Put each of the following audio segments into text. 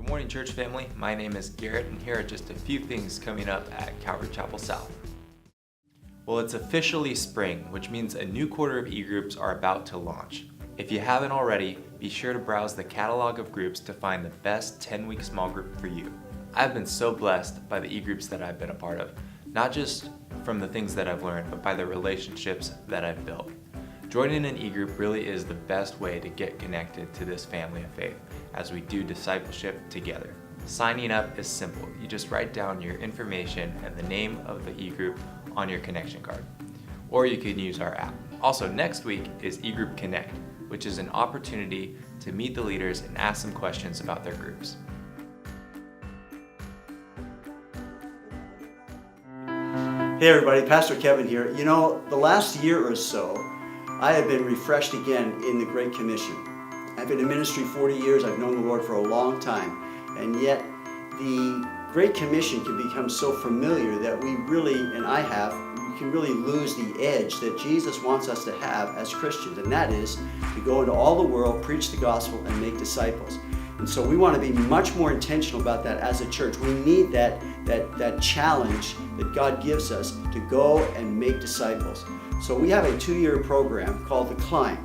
Good morning, church family. My name is Garrett, and here are just a few things coming up at Calvary Chapel South. Well, it's officially spring, which means a new quarter of e-groups are about to launch. If you haven't already, be sure to browse the catalog of groups to find the best 10-week small group for you. I've been so blessed by the e-groups that I've been a part of, not just from the things that I've learned, but by the relationships that I've built. Joining an e-group really is the best way to get connected to this family of faith as we do discipleship together. Signing up is simple. You just write down your information and the name of the e-group on your connection card. Or you can use our app. Also, next week is eGroup Connect, which is an opportunity to meet the leaders and ask some questions about their groups. Hey everybody, Pastor Kevin here. You know, the last year or so, I have been refreshed again in the Great Commission. I've been in ministry 40 years, I've known the Lord for a long time, and yet the Great Commission can become so familiar that we can really lose the edge that Jesus wants us to have as Christians, and that is to go into all the world, preach the gospel, and make disciples. And so we want to be much more intentional about that as a church. We need that challenge that God gives us to go and make disciples. So we have a 2-year program called The Climb.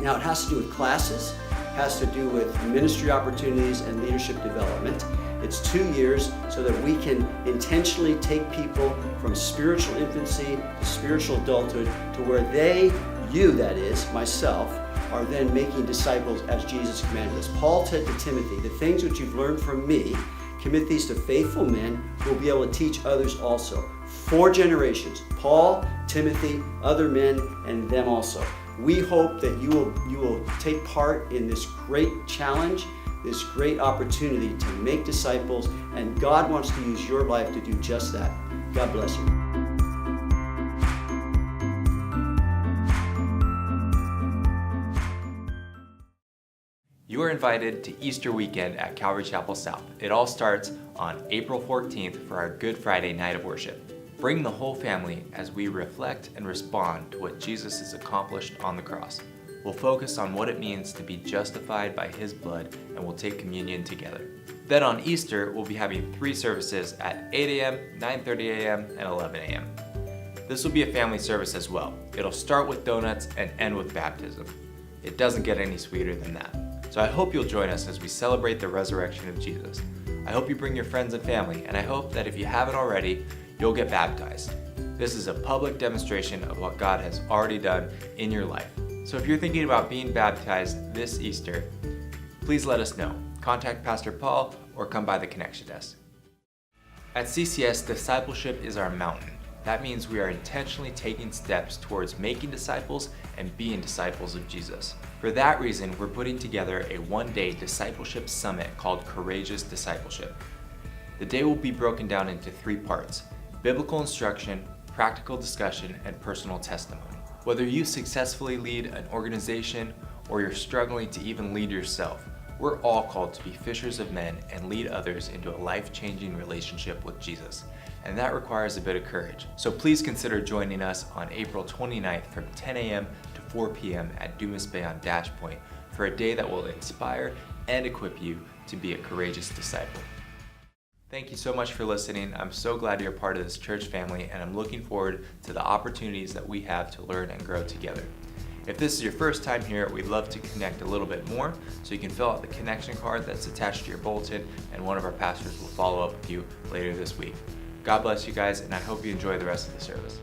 Now it has to do with classes, has to do with ministry opportunities and leadership development. It's 2 years so that we can intentionally take people from spiritual infancy to spiritual adulthood to where that is, myself, are then making disciples as Jesus commanded us. Paul said to Timothy, the things which you've learned from me, commit these to faithful men who will be able to teach others also. 4 generations, Paul, Timothy, other men, and them also. We hope that you will take part in this great challenge, this great opportunity to make disciples, and God wants to use your life to do just that. God bless you. You are invited to Easter weekend at Calvary Chapel South. It all starts on April 14th for our Good Friday night of worship. Bring the whole family as we reflect and respond to what Jesus has accomplished on the cross. We'll focus on what it means to be justified by His blood, and we'll take communion together. Then on Easter, we'll be having 3 services at 8 a.m., 9:30 a.m., and 11 a.m. This will be a family service as well. It'll start with donuts and end with baptism. It doesn't get any sweeter than that. So I hope you'll join us as we celebrate the resurrection of Jesus. I hope you bring your friends and family, and I hope that if you haven't already, you'll get baptized. This is a public demonstration of what God has already done in your life. So if you're thinking about being baptized this Easter, please let us know. Contact Pastor Paul or come by the Connection Desk. At CCS, discipleship is our mountain. That means we are intentionally taking steps towards making disciples and being disciples of Jesus. For that reason, we're putting together a 1-day discipleship summit called Courageous Discipleship. The day will be broken down into 3 parts: biblical instruction, practical discussion, and personal testimony. Whether you successfully lead an organization or you're struggling to even lead yourself, we're all called to be fishers of men and lead others into a life-changing relationship with Jesus. And that requires a bit of courage. So please consider joining us on April 29th from 10 a.m. to 4 p.m. at Dumas Bay on Dash Point for a day that will inspire and equip you to be a courageous disciple. Thank you so much for listening. I'm so glad you're part of this church family, and I'm looking forward to the opportunities that we have to learn and grow together. If this is your first time here, we'd love to connect a little bit more, so you can fill out the connection card that's attached to your bulletin, and one of our pastors will follow up with you later this week. God bless you guys, and I hope you enjoy the rest of the service.